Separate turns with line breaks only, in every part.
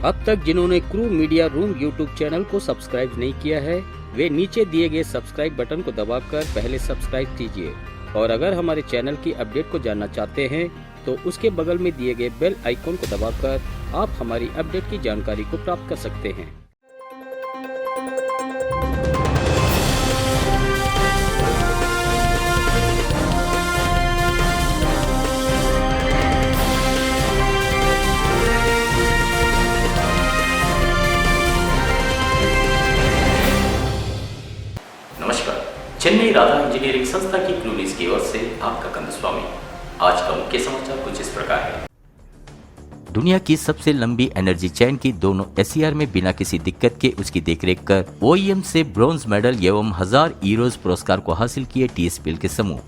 अब तक जिन्होंने crew media room YouTube channel को सब्सक्राइब नहीं किया है, वे नीचे दिए गए सब्सक्राइब बटन को दबाकर पहले सब्सक्राइब कीजिए और अगर हमारे चैनल की अपडेट को जानना चाहते हैं तो उसके बगल में दिए गए बेल आइकॉन को दबाकर आप हमारी अपडेट की जानकारी को प्राप्त कर सकते हैं।
चेन्नई राधा इंजीनियरिंग संस्था की क्रू न्यूज की ओर से आपका कंदस्वामी। आज का मुख्य समाचार कुछ इस प्रकार है। दुनिया की सबसे लंबी एनर्जी चेन की दोनों एसईआर में बिना किसी दिक्कत के उसकी देखरेख कर ओईएम से ब्रॉन्ज मेडल एवं 1000 यूरोज पुरस्कार को हासिल किए टीएसपीएल के समूह।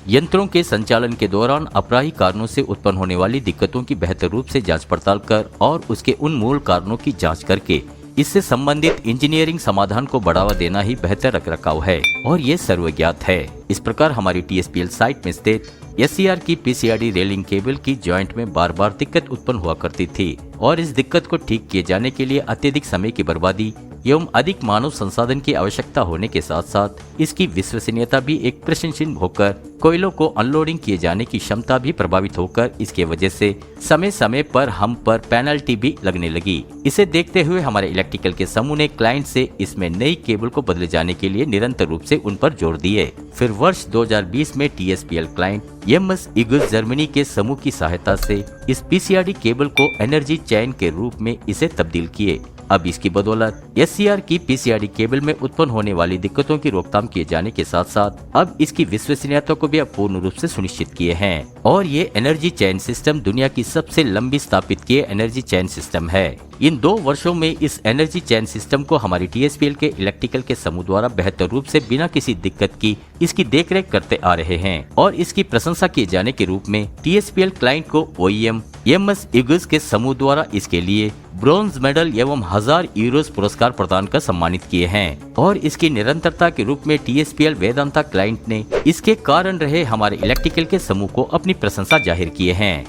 यंत्रों के संचालन के दौरान अपराही कारणों से उत्पन्न होने वाली दिक्कतों की बेहतर रूप से जांच पड़ताल कर और उसके उन मूल कारणों की जांच करके इससे संबंधित इंजीनियरिंग समाधान को बढ़ावा देना ही बेहतर रखरखाव है और ये सर्वज्ञात है। इस प्रकार हमारी टीएसपीएल साइट में स्थित एसईआर की पीसीआरडी रेलिंग केबल की जॉइंट में बार बार दिक्कत उत्पन्न हुआ करती थी और इस दिक्कत को ठीक किए जाने के लिए अत्यधिक समय की बर्बादी एवं अधिक मानव संसाधन की आवश्यकता होने के साथ साथ इसकी विश्वसनीयता भी एक प्रश्नचिन्ह होकर कोयलों को अनलोडिंग किए जाने की क्षमता भी प्रभावित होकर इसके वजह से समय समय पर हम पर पेनल्टी भी लगने लगी। इसे देखते हुए हमारे इलेक्ट्रिकल के समूह ने क्लाइंट से इसमें नई केबल को बदले जाने के लिए निरंतर रूप से उन पर जोर दिए। फिर वर्ष 2020 में टीएसपीएल क्लाइंट एमएस इगुस जर्मनी के समूह की सहायता से इस पीसीआरडी केबल को एनर्जी चैन के रूप में इसे तब्दील किए। अब इसकी बदौलत एससीआर की पीसीआरडी केबल में उत्पन्न होने वाली दिक्कतों की रोकथाम किए जाने के साथ साथ अब इसकी विश्वसनीयता को भी अब पूर्ण रूप से सुनिश्चित किए हैं और ये एनर्जी चैन सिस्टम दुनिया की सबसे लंबी स्थापित किए एनर्जी चैन सिस्टम है। इन 2 वर्षों में इस एनर्जी चैन सिस्टम को हमारी टीएसपीएल के इलेक्ट्रिकल के समूह द्वारा बेहतर रूप से बिना किसी दिक्कत की इसकी देखरेख करते आ रहे हैं और इसकी प्रशंसा किए जाने के रूप में टीएसपीएल क्लाइंट को ओईएम एमएस इगुस के समूह द्वारा इसके लिए ब्रॉन्ज मेडल एवं 1000 यूरोज पुरस्कार प्रदान कर सम्मानित किए हैं और इसकी निरंतरता के रूप में टीएसपीएल वेदांता क्लाइंट ने इसके कारण रहे हमारे इलेक्ट्रिकल के समूह को अपनी प्रशंसा जाहिर किए हैं।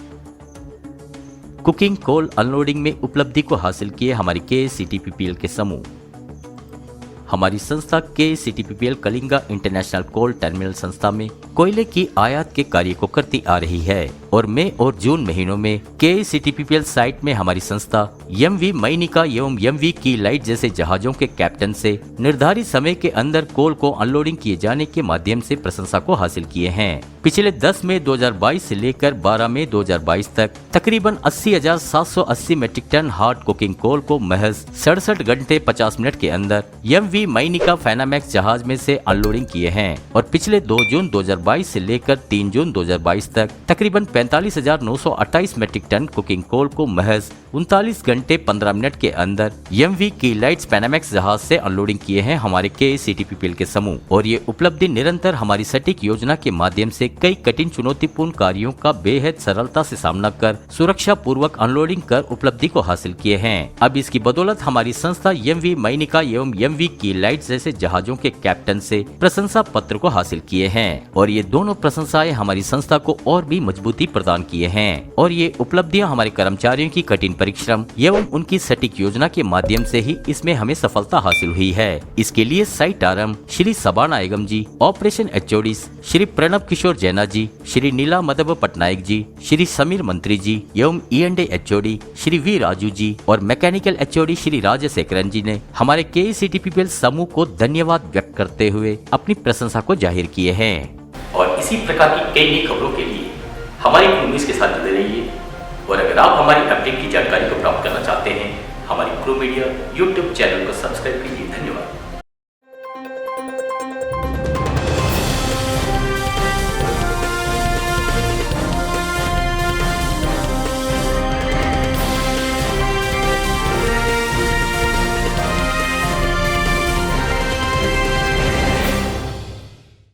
कुकिंग कोल अनलोडिंग में उपलब्धि को हासिल किए हमारी केसीटीपीपीएल के समूह। हमारी संस्था केसीटीपीपीएल कलिंगा इंटरनेशनल कोल टर्मिनल संस्था में कोयले की आयात के कार्य को करती आ रही है और मई और जून महीनों में केसीटीपीपीएल साइट में हमारी संस्था एमवी मैनिका एवं एमवी की लाइट जैसे जहाजों के कैप्टन से निर्धारित समय के अंदर कोल को अनलोडिंग किए जाने के माध्यम से प्रशंसा को हासिल किए हैं। पिछले 10 मई 2022 से लेकर 12 मई 2022 तक तकरीबन 80,780 metric ton hard cooking coal को महज 67 घंटे 50 मिनट के अंदर एमवी मैनिका फाइनामैक्स जहाज में से अनलोडिंग किए हैं और पिछले 2 जून 2022 से लेकर 3 जून 2022 तक तकरीबन 45,928 मेट्रिक टन कुकिंग कोल को महज 39 घंटे 15 मिनट के अंदर एमवी की लाइट्स पैनामैक्स जहाज से अनलोडिंग किए हैं हमारे केसीटीपीपीएल के समूह और ये उपलब्धि निरंतर हमारी सटीक योजना के माध्यम से कई कठिन चुनौतीपूर्ण कार्यों का बेहद सरलता से सामना कर सुरक्षा पूर्वक अनलोडिंग कर उपलब्धि को हासिल किए हैं। अब इसकी बदौलत हमारी संस्था एमवी मैनिका एवं एमवी की लाइट जैसे जहाजों के कैप्टन से प्रशंसा पत्र को हासिल किए हैं और ये दोनों प्रशंसाएं हमारी संस्था को और भी मजबूती प्रदान किए हैं और ये उपलब्धियां हमारे कर्मचारियों की कठिन परिश्रम एवं उनकी सटीक योजना के माध्यम से ही इसमें हमें सफलता हासिल हुई है। इसके लिए साइट आरएम श्री सबाना एगम जी, ऑपरेशन एचओडी श्री प्रणव किशोर जैना जी, श्री नीला मधव पटनायक जी, श्री समीर मंत्री जी एवं E&A HOD Shri V Raju ji और मैकेनिकल एचओडी श्री राजशेखरन जी ने हमारे केसीटीपीपीएल समूह को धन्यवाद व्यक्त करते हुए अपनी प्रशंसा को जाहिर किए हैं। और इसी प्रकार की कई नई खबरों के लिए हमारी क्रू न्यूज के साथ जुड़े रहिए और अगर आप हमारी अपडेट की जानकारी को प्राप्त करना चाहते हैं हमारी क्रू मीडिया यूट्यूब चैनल को सब्सक्राइब कीजिए। धन्यवाद।